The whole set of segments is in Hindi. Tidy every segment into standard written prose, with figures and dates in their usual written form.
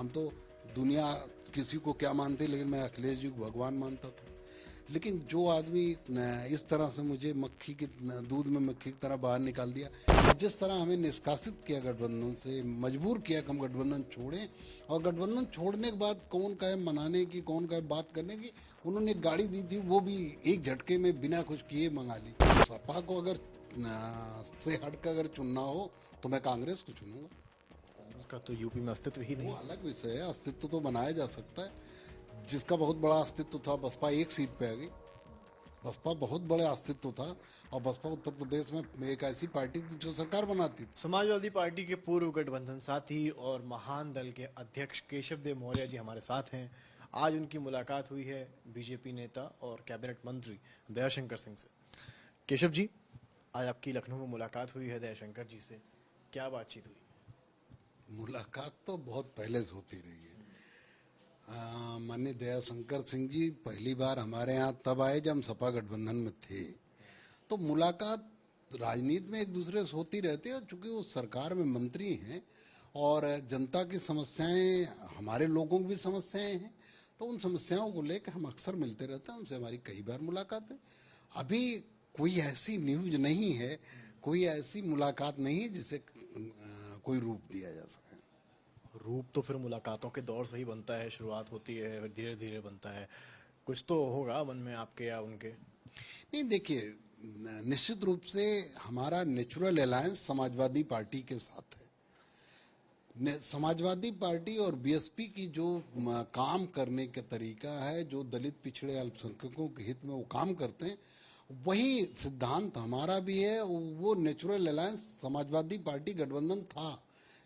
हम तो दुनिया किसी को क्या मानती, लेकिन मैं अखिलेश जी को भगवान मानता था। लेकिन जो आदमी इस तरह से मुझे मक्खी की दूध में मक्खी की तरह बाहर निकाल दिया, जिस तरह हमें निष्कासित किया गठबंधन से, मजबूर किया कि हम गठबंधन छोड़ें, और गठबंधन छोड़ने के बाद कौन का है मनाने की, कौन का है बात करने की, उन्होंने एक गाड़ी दी थी, वो भी एक झटके में बिना कुछ किए मंगा ली। सपा को अगर से हट कर अगर चुनना हो तो मैं कांग्रेस को चुनूंगा। कांग्रेस का तो यूपी में अस्तित्व ही वो नहीं। अलग विषय है, अस्तित्व तो बनाया जा सकता है। जिसका बहुत बड़ा अस्तित्व था, बसपा एक सीट पे आ गई। बसपा बहुत बड़ा अस्तित्व था, और बसपा उत्तर प्रदेश में एक ऐसी पार्टी थी जो सरकार बनाती थी। समाजवादी पार्टी के पूर्व गठबंधन साथी और महान दल के अध्यक्ष केशव देव मौर्य जी हमारे साथ हैं। आज उनकी मुलाकात हुई है बीजेपी नेता और कैबिनेट मंत्री दयाशंकर सिंह से। केशव जी, आज आपकी लखनऊ में मुलाकात हुई है दयाशंकर जी से, क्या बातचीत हुई? मुलाकात तो बहुत पहले से होती रही है। माननीय दयाशंकर सिंह जी पहली बार हमारे यहाँ तब आए जब हम सपा गठबंधन में थे। तो मुलाकात राजनीति में एक दूसरे से होती रहती है, और चूंकि वो सरकार में मंत्री हैं और जनता की समस्याएं हमारे लोगों की भी समस्याएं हैं, तो उन समस्याओं को लेकर हम अक्सर मिलते रहते हैं। उनसे हमारी कई बार मुलाकात है। अभी कोई ऐसी न्यूज नहीं है, कोई ऐसी मुलाकात नहीं है जिसे कोई रूप दिया जा सके। रूप तो फिर मुलाकातों के दौर से ही बनता है, शुरुआत होती है फिर धीरे धीरे बनता है। कुछ तो होगा मन में आपके या उनके? नहीं, देखिए, निश्चित रूप से हमारा नेचुरल अलायंस समाजवादी पार्टी के साथ है। समाजवादी पार्टी और बीएसपी की जो काम करने का तरीका है, जो दलित पिछड़े अल्पसंख्यकों के हित में वो काम करते हैं, वही सिद्धांत हमारा भी है। वो नेचुरल अलायंस समाजवादी पार्टी गठबंधन था,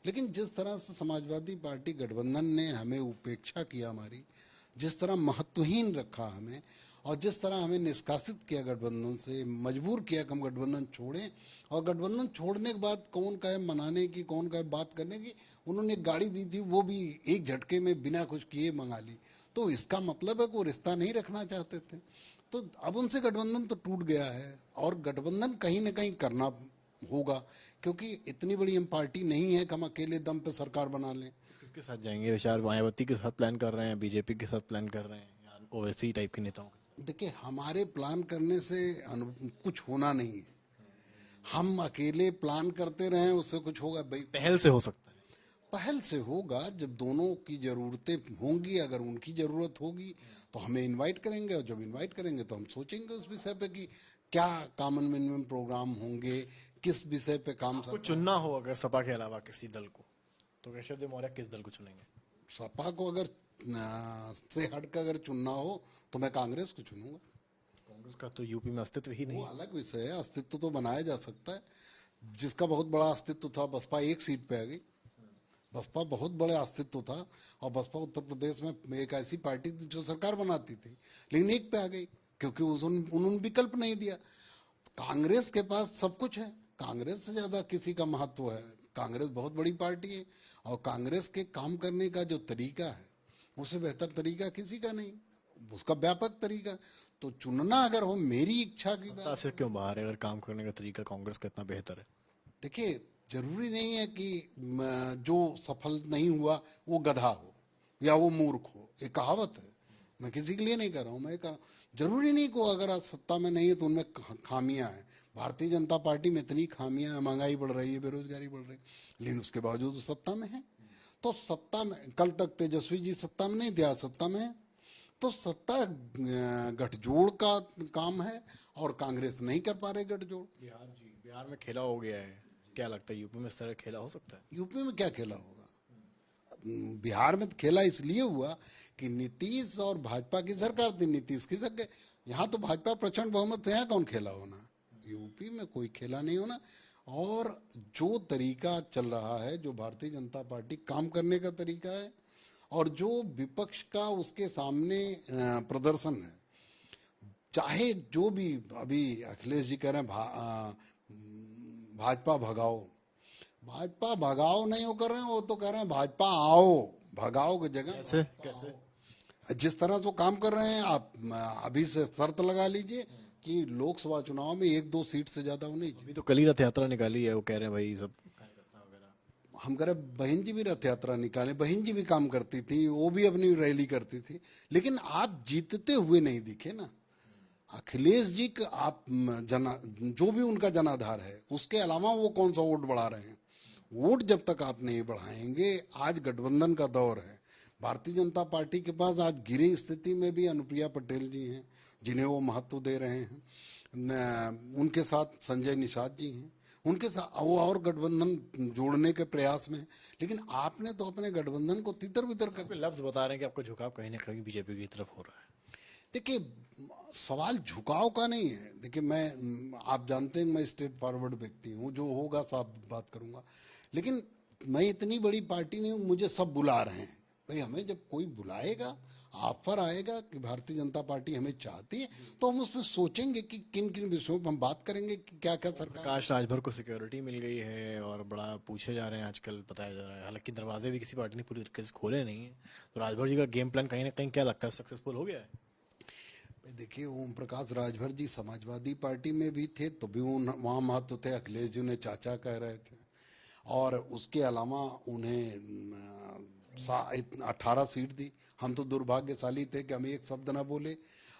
लेकिन जिस तरह से समाजवादी पार्टी गठबंधन ने हमें उपेक्षा किया, हमारी जिस तरह महत्वहीन रखा हमें, और जिस तरह हमें निष्कासित किया गठबंधन से, मजबूर किया कि हम गठबंधन छोड़ें, और गठबंधन छोड़ने के बाद कौन का है मनाने की, कौन का है बात करने की, उन्होंने एक गाड़ी दी थी, वो भी एक झटके में बिना कुछ किए मंगा ली। तो इसका मतलब है कि वो रिश्ता नहीं रखना चाहते थे। तो अब उनसे गठबंधन तो टूट गया है, और गठबंधन कहीं ना कहीं करना होगा, क्योंकि इतनी बड़ी हम पार्टी नहीं है कि हम अकेले दम पे सरकार बना लें। किसके साथ जाएंगे? विचार मायावती के साथ प्लान कर रहे हैं, बीजेपी के साथ प्लान कर रहे हैं, या ओवैसी टाइप के नेताओं के साथ? देखिए, हमारे प्लान करने से कुछ होना नहीं है। हम अकेले प्लान करते रहें उससे कुछ होगा भाई? पहल से हो सकता है। पहल से होगा जब दोनों की जरूरतें होंगी। अगर उनकी जरूरत होगी तो हमें इनवाइट करेंगे, और जब इनवाइट करेंगे तो हम सोचेंगे उस विषय पे कि क्या कॉमन मिनिमम प्रोग्राम होंगे, किस विषय पे काम आपको चुनना हो अगर सपा के अलावा किसी दल को, तो केशव देव मौर्य किस दल को चुनेंगे? सपा को अगर से हट कर अगर चुनना हो तो मैं कांग्रेस को चुनूंगा। कांग्रेस का तो यूपी में अस्तित्व ही वो नहीं। अलग विषय है, अस्तित्व तो बनाया जा सकता है। जिसका बहुत बड़ा अस्तित्व था, बसपा एक सीट पे आ गई। बसपा बहुत बड़ा अस्तित्व था, और बसपा उत्तर प्रदेश में एक ऐसी पार्टी थी जो सरकार बनाती थी, लेकिन एक पे आ गई क्योंकि उन्होंने विकल्प नहीं दिया। कांग्रेस के पास सब कुछ है, कांग्रेस से ज्यादा किसी का महत्व है। कांग्रेस बहुत बड़ी पार्टी है, और कांग्रेस के काम करने का जो तरीका है उससे बेहतर तरीका किसी का नहीं, उसका व्यापक तरीका। तो चुनना अगर हो, मेरी इच्छा की सत्ता बात, से क्यों बाहर है अगर काम करने का तरीका कांग्रेस का इतना बेहतर है? देखिए, जरूरी नहीं है कि जो सफल नहीं हुआ वो गधा हो या वो मूर्ख हो। एक कहावत है, मैं किसी के लिए नहीं कर रहा हूँ, मैं कह रहा हूँ जरूरी नहीं को अगर आज सत्ता में नहीं है तो उनमें खामियां हैं। भारतीय जनता पार्टी में इतनी खामियां हैं, महंगाई बढ़ रही है, बेरोजगारी बढ़ रही है, लेकिन उसके बावजूद वो सत्ता में है। तो सत्ता में, कल तक तेजस्वी जी सत्ता में नहीं थे, आज सत्ता में है। तो सत्ता गठजोड़ का काम है, और कांग्रेस नहीं कर पा रहे गठजोड़। बिहार में खेला हो गया है, क्या लगता है यूपी में इस तरह खेला हो सकता है? यूपी में क्या खेला होगा? बिहार में तो खेला इसलिए हुआ कि नीतीश और भाजपा की सरकार थी, नीतीश की सरकार। यहाँ तो भाजपा प्रचंड बहुमत से, यहाँ कौन खेला होना? यूपी में कोई खेला नहीं होना। और जो तरीका चल रहा है, जो भारतीय जनता पार्टी काम करने का तरीका है, और जो विपक्ष का उसके सामने प्रदर्शन है, चाहे जो भी, अभी अखिलेश जी कह रहे हैं भाजपा भगाओ, भाजपा भगाओ नहीं वो कर रहे हैं, वो तो कह रहे हैं भाजपा आओ। भगाओ की जगह कैसे कैसे? जिस तरह से वो काम कर रहे हैं, आप अभी से शर्त लगा लीजिए कि लोकसभा चुनाव में 1-2 सीट से ज्यादा वो नहीं। अभी तो कल ही रथ यात्रा निकाली है, वो कह रहे हैं भाई सब कार्यकर्ता वगैरह। हम कह रहे बहन जी भी रथ यात्रा निकाले, बहन जी भी काम करती थी, वो भी अपनी रैली करती थी, लेकिन आप जीतते हुए नहीं दिखे ना। अखिलेश जी का आप जो भी उनका जनाधार है, उसके अलावा वो कौन सा वोट बढ़ा रहे हैं? वोट जब तक आप नहीं बढ़ाएंगे, आज गठबंधन का दौर है। भारतीय जनता पार्टी के पास आज गिरी स्थिति में भी अनुप्रिया पटेल जी हैं, जिन्हें वो महत्व दे रहे हैं। उनके साथ संजय निषाद जी हैं, उनके साथ वो और गठबंधन जोड़ने के प्रयास में हैं। लेकिन आपने तो अपने गठबंधन को तितर बितर कर। कोई लफ्ज बता रहे हैं कि आपका झुकाव कहीं ना कहीं बीजेपी की तरफ हो रहा है। देखिए, सवाल झुकाव का नहीं है। देखिए, मैं आप जानते हैं मैं स्ट्रेट फॉरवर्ड व्यक्ति हूँ, जो होगा साफ बात करूंगा। लेकिन मैं इतनी बड़ी पार्टी नहीं हूँ, मुझे सब बुला रहे हैं। भाई, हमें जब कोई बुलाएगा, ऑफर आएगा कि भारतीय जनता पार्टी हमें चाहती है, तो हम उसमें सोचेंगे कि किन किन विषयों पर हम बात करेंगे कि क्या क्या सरकार। प्रकाश राजभर को सिक्योरिटी मिल गई है और बड़ा पूछे जा रहे हैं आजकल, बताया जा रहा है। हालांकि दरवाजे भी किसी पार्टी ने पूरी तरीके से खोले नहीं है, तो राजभर जी का गेम प्लान कहीं ना कहीं क्या लगता है सक्सेसफुल हो गया है? देखिए, ओम प्रकाश राजभर जी समाजवादी पार्टी में भी थे, तो भी वहाँ महत्व थे। अखिलेश जी उन्हें चाचा कह रहे थे, और उसके अलावा उन्हें 18 सीट दी। हम तो दुर्भाग्यशाली थे कि हम एक शब्द न बोले,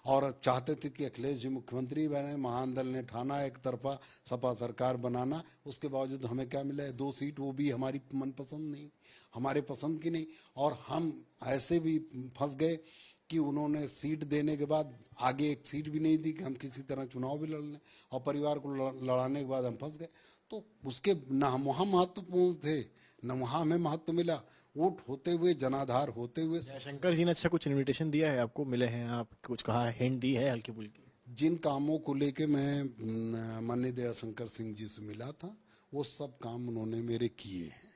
और चाहते थे कि अखिलेश जी मुख्यमंत्री बने। महान दल ने ठाना एक तरफा सपा सरकार बनाना, उसके बावजूद हमें क्या मिला है? 2 सीट, वो भी हमारी मनपसंद नहीं, हमारे पसंद की नहीं। और हम ऐसे भी फंस गए कि उन्होंने सीट देने के बाद आगे एक सीट भी नहीं दी कि हम किसी तरह चुनाव भी लड़ लें, और परिवार को लड़ाने के बाद हम फंस गए। तो उसके न हम वहाँ महत्वपूर्ण थे, न वहाँ हमें महत्व मिला। वोट होते हुए, जनाधार होते हुए। जयशंकर जी ने अच्छा कुछ इनविटेशन दिया है आपको, मिले हैं आप, कुछ कहा है, हिंट दी है हल्की फुल्की? जिन कामों को लेके मैं माननीय दयाशंकर सिंह जी से मिला था, वो सब काम उन्होंने मेरे किए हैं।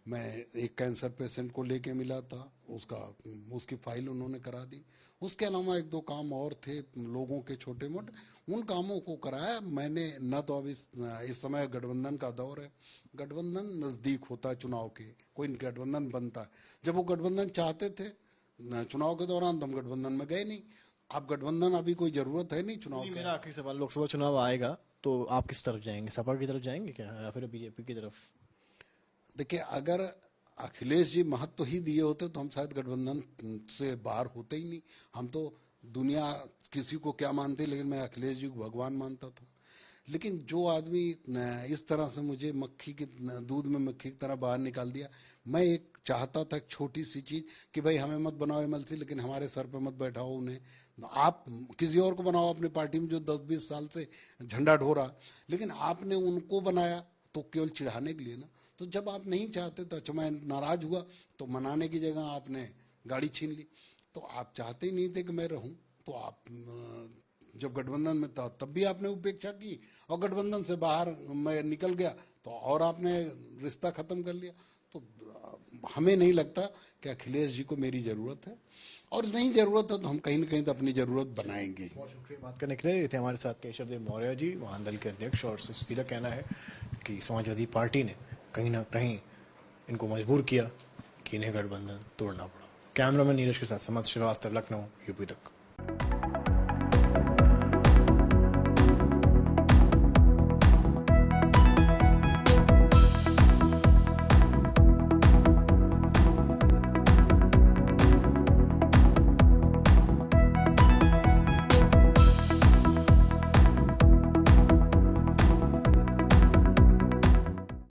मैं एक कैंसर पेशेंट को लेके मिला था, उसकी फाइल उन्होंने करा दी। उसके अलावा 1-2 काम और थे लोगों के छोटे मोटे, उन कामों को कराया मैंने। न तो अब इस समय गठबंधन का दौर है, गठबंधन नज़दीक होता है चुनाव के, कोई गठबंधन बनता है। जब वो गठबंधन चाहते थे चुनाव के दौरान, तो हम गठबंधन में गए नहीं। अब गठबंधन अभी कोई जरूरत है नहीं चुनाव की। मेरा आखिरी सवाल, लोकसभा चुनाव आएगा तो आप किस तरफ जाएंगे? सपा की तरफ जाएंगे क्या, या फिर बीजेपी की तरफ? देखिए, अगर अखिलेश जी महत्व ही दिए होते तो हम शायद गठबंधन से बाहर होते ही नहीं। हम तो दुनिया किसी को क्या मानती, लेकिन मैं अखिलेश जी को भगवान मानता था। लेकिन जो आदमी इस तरह से मुझे मक्खी की दूध में मक्खी की तरह बाहर निकाल दिया। मैं एक चाहता था, एक छोटी सी चीज़ कि भाई हमें मत बनाओ एमएलसी, लेकिन हमारे सर पे मत बैठाओ उन्हें। आप किसी और को बनाओ अपनी पार्टी में, जो 10-20 साल से झंडा ढो रहा, लेकिन आपने उनको बनाया तो केवल चिढ़ाने के लिए ना। तो जब आप नहीं चाहते तो अच्छा, मैं नाराज हुआ तो मनाने की जगह आपने गाड़ी छीन ली। तो आप चाहते ही नहीं थे कि मैं रहूं, तो आप जब गठबंधन में था तब भी आपने उपेक्षा की, और गठबंधन से बाहर मैं निकल गया तो और आपने रिश्ता खत्म कर लिया। तो हमें नहीं लगता कि अखिलेश जी को मेरी ज़रूरत है, और नहीं ज़रूरत है तो हम कहीं ना कहीं तो अपनी ज़रूरत बनाएंगे। बहुत शुक्रिया बात करने के लिए। ये थे हमारे साथ केशव देव मौर्य जी, महान दल के अध्यक्ष, और सीधा कहना है कि समाजवादी पार्टी ने कहीं ना कहीं इनको मजबूर किया कि इन्हें गठबंधन तोड़ना पड़ा। कैमरामैन नीरज के साथ समझ श्रीवास्तव, लखनऊ, यूपी तक।